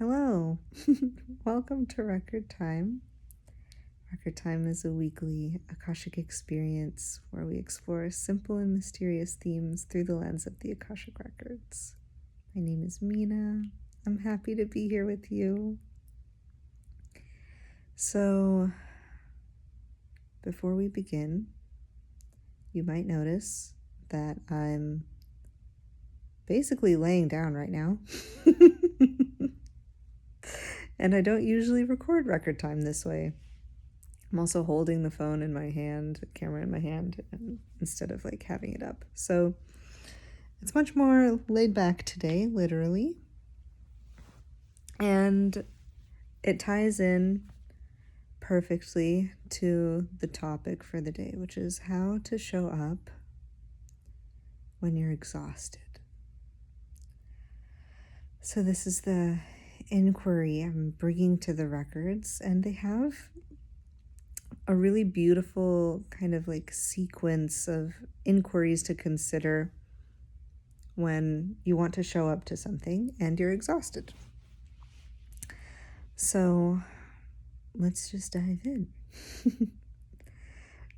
Hello, welcome to Record Time. Record Time is a weekly Akashic experience where we explore simple and mysterious themes through the lens of the Akashic Records. My name is Mina. I'm happy to be here with you. So, before we begin, you might notice that I'm basically laying down right now. And I don't usually record Record Time this way. I'm also holding the phone in my hand, the camera in my hand, instead of having it up. So it's much more laid back today, literally. And it ties in perfectly to the topic for the day, which is how to show up when you're exhausted. So this is the inquiry I'm bringing to the records, and they have a really beautiful kind of sequence of inquiries to consider when you want to show up to something and you're exhausted. So let's just dive in.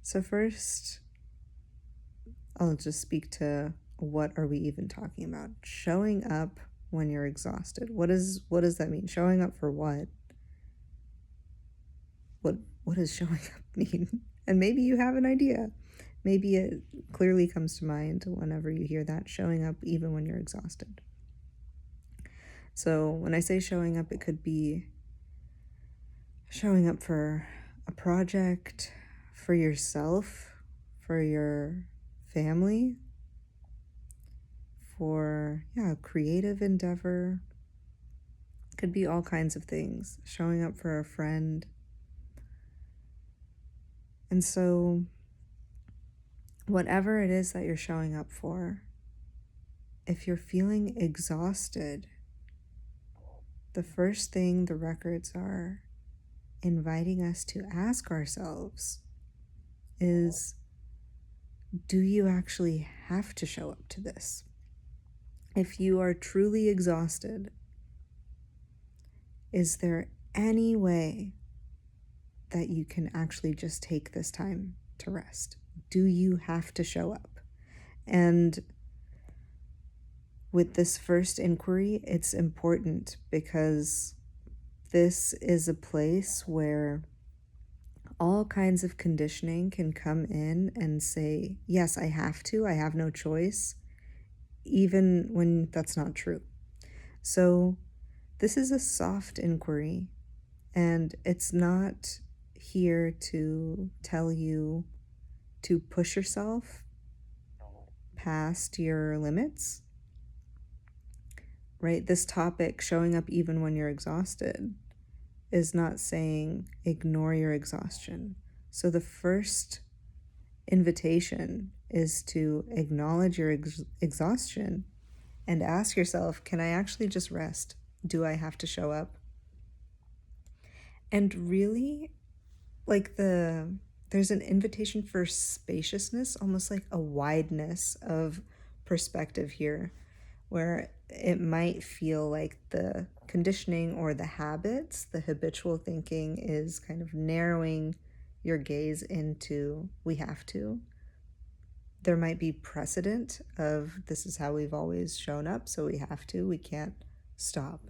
So first, I'll just speak to what are we even talking about? Showing up when you're exhausted. What does that mean? Showing up for what? What does showing up mean? And maybe you have an idea. Maybe it clearly comes to mind whenever you hear that, showing up even when you're exhausted. So when I say showing up, it could be showing up for a project, for yourself, for your family, for a creative endeavor. Could be all kinds of things. Showing up for a friend. And so whatever it is that you're showing up for, if you're feeling exhausted, the first thing the records are inviting us to ask ourselves is, do you actually have to show up to this? If you are truly exhausted, is there any way that you can actually just take this time to rest? Do you have to show up? And with this first inquiry, it's important because this is a place where all kinds of conditioning can come in and say, yes, I have to, I have no choice, even when that's not true. So this is a soft inquiry, and it's not here to tell you to push yourself past your limits, right? This topic, showing up even when you're exhausted, is not saying ignore your exhaustion. So the first invitation is to acknowledge your exhaustion and ask yourself, can I actually just rest? Do I have to show up? And really, there's an invitation for spaciousness, almost like a wideness of perspective here, where it might feel like the conditioning or the habits, the habitual thinking is kind of narrowing your gaze into we have to. There might be precedent of this is how we've always shown up, so we have to, we can't stop.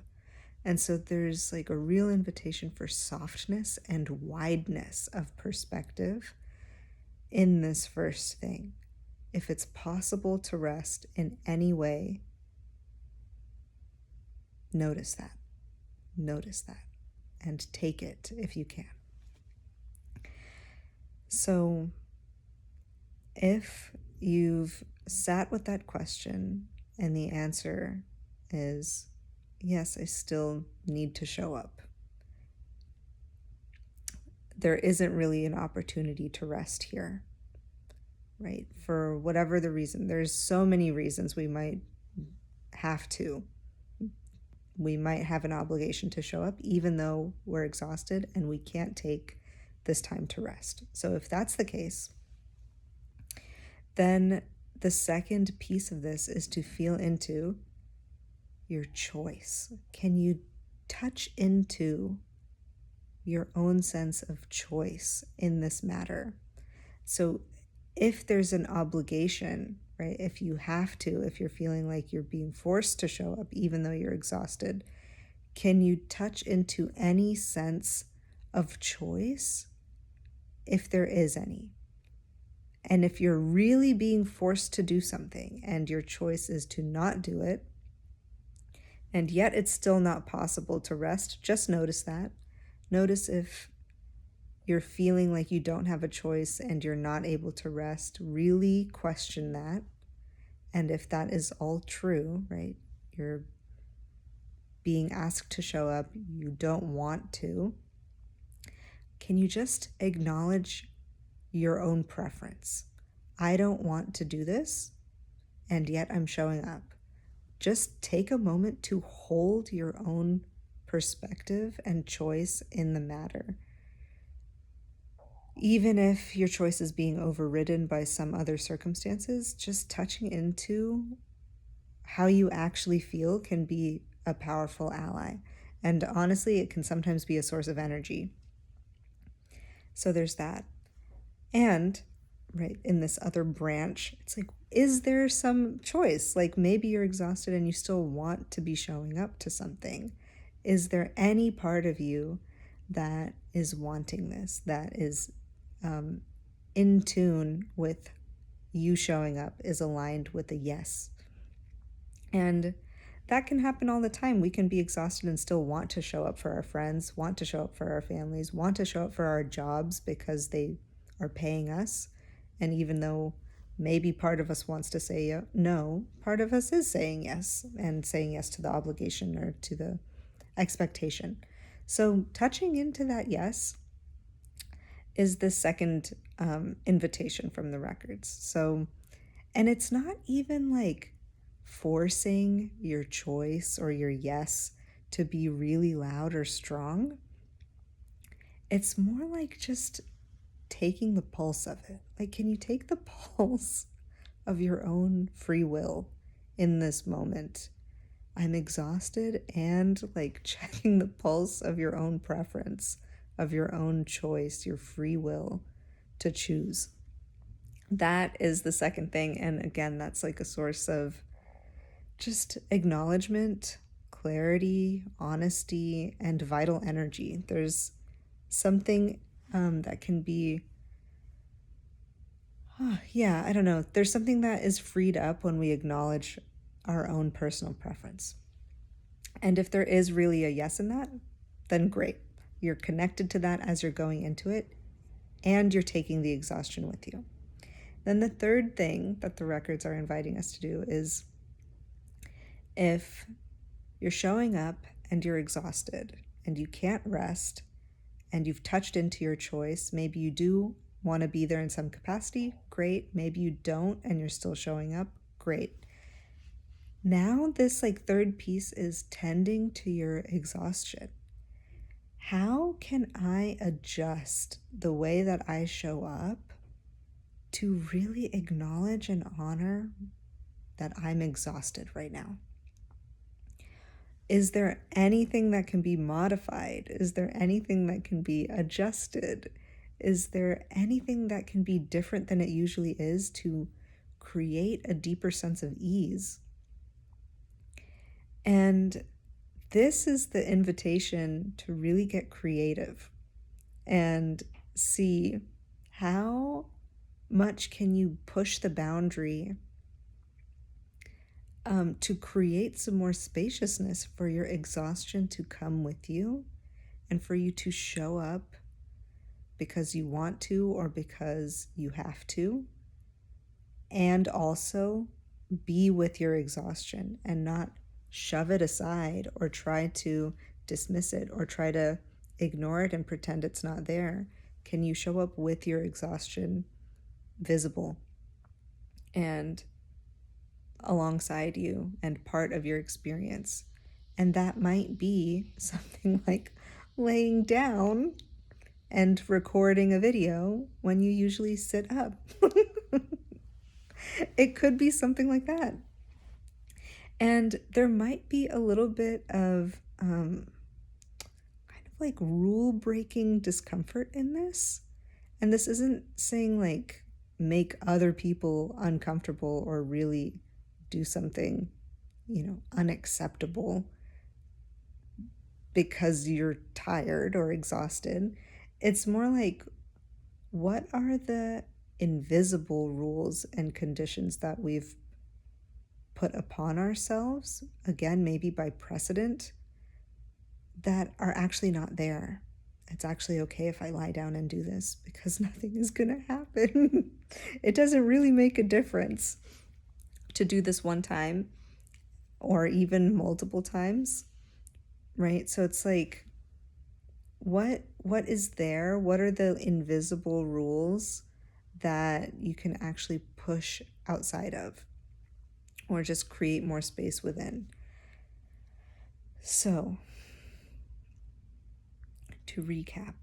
And so there's a real invitation for softness and wideness of perspective in this first thing. If it's possible to rest in any way, notice that, and take it if you can. So if you've sat with that question and the answer is, yes, I still need to show up, there isn't really an opportunity to rest here, right? For whatever the reason, there's so many reasons we might have to. We might have an obligation to show up even though we're exhausted and we can't take this time to rest. So if that's the case, then the second piece of this is to feel into your choice. Can you touch into your own sense of choice in this matter. So if there's an obligation, right, if you have to, if you're feeling like you're being forced to show up even though you're exhausted, can you touch into any sense of choice if there is any? And if you're really being forced to do something and your choice is to not do it, and yet it's still not possible to rest, just notice that. Notice if you're feeling like you don't have a choice and you're not able to rest. Really question that. And if that is all true, right, you're being asked to show up, you don't want to, can you just acknowledge your own preference? I don't want to do this, and yet I'm showing up. Just take a moment to hold your own perspective and choice in the matter. Even if your choice is being overridden by some other circumstances, just touching into how you actually feel can be a powerful ally. And honestly, it can sometimes be a source of energy. So there's that. And, right, in this other branch, it's like, is there some choice? Like maybe you're exhausted and you still want to be showing up to something. Is there any part of you that is wanting this, that is in tune with you showing up, is aligned with a yes? And that can happen all the time. We can be exhausted and still want to show up for our friends, want to show up for our families, want to show up for our jobs because they are paying us. And even though maybe part of us wants to say no, part of us is saying yes, and saying yes to the obligation or to the expectation. So touching into that yes is the second invitation from the records. So, and it's not even like forcing your choice or your yes to be really loud or strong. It's more like just taking the pulse of it. Like, can you take the pulse of your own free will in this moment? I'm exhausted, and like checking the pulse of your own preference, of your own choice, your free will to choose. That is the second thing. And again, that's like a source of just acknowledgement, clarity, honesty, and vital energy. There's something that can be, I don't know. There's something that is freed up when we acknowledge our own personal preference. And if there is really a yes in that, then great. You're connected to that as you're going into it, and you're taking the exhaustion with you. Then the third thing that the records are inviting us to do is, if you're showing up and you're exhausted and you can't rest and you've touched into your choice, maybe you do want to be there in some capacity, great. Maybe you don't and you're still showing up, great. Now this like third piece is tending to your exhaustion. How can I adjust the way that I show up to really acknowledge and honor that I'm exhausted right now? Is there anything that can be modified? Is there anything that can be adjusted? Is there anything that can be different than it usually is to create a deeper sense of ease? And this is the invitation to really get creative and see how much can you push the boundary to create some more spaciousness for your exhaustion to come with you and for you to show up because you want to or because you have to, and also be with your exhaustion and not shove it aside or try to dismiss it or try to ignore it and pretend it's not there. Can you show up with your exhaustion visible and alongside you and part of your experience? And that might be something like laying down and recording a video when you usually sit up. It could be something like that. And there might be a little bit of like rule breaking discomfort in this. And this isn't saying like make other people uncomfortable or really do something, unacceptable because you're tired or exhausted. It's more like, what are the invisible rules and conditions that we've put upon ourselves, again, maybe by precedent, that are actually not there? It's actually okay if I lie down and do this because nothing is going to happen. It doesn't really make a difference to do this one time or even multiple times, right? So it's like, what is there? What are the invisible rules that you can actually push outside of or just create more space within? So, to recap,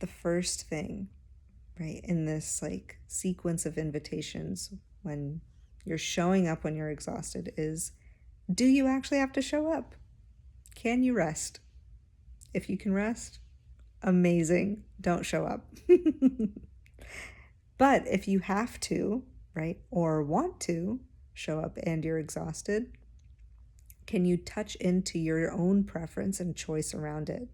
the first thing, right, in this like sequence of invitations when you're showing up when you're exhausted is, do you actually have to show up? Can you rest? If you can rest, amazing. Don't show up. But if you have to, right, or want to show up and you're exhausted, can you touch into your own preference and choice around it?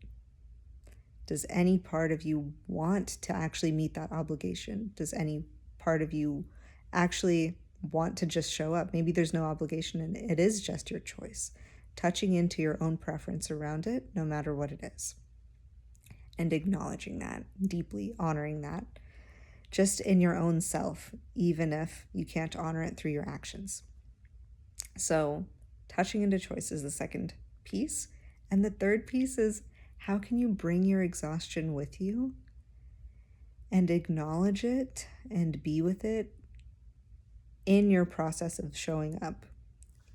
Does any part of you want to actually meet that obligation? Does any part of you actually want to just show up? Maybe there's no obligation and it is just your choice. Touching into your own preference around it, no matter what it is. And acknowledging that, deeply honoring that, just in your own self, even if you can't honor it through your actions. So, touching into choice is the second piece. And the third piece is, how can you bring your exhaustion with you and acknowledge it and be with it in your process of showing up?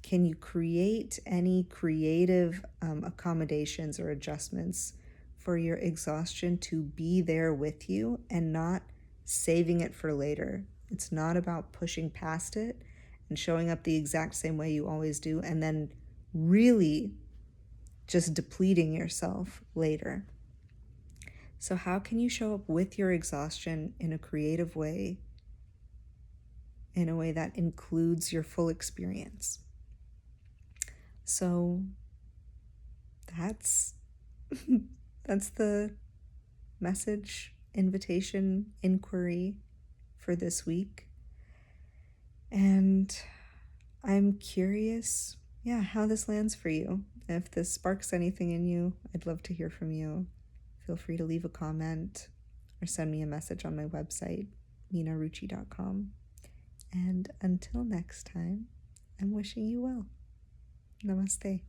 Can you create any creative accommodations or adjustments for your exhaustion to be there with you and not saving it for later? It's not about pushing past it and showing up the exact same way you always do and then really just depleting yourself later. So how can you show up with your exhaustion in a creative way, in a way that includes your full experience? So that's the message, invitation, inquiry for this week. And I'm curious, how this lands for you. If this sparks anything in you, I'd love to hear from you. Feel free to leave a comment or send me a message on my website, minaruchi.com. And until next time, I'm wishing you well. Namaste.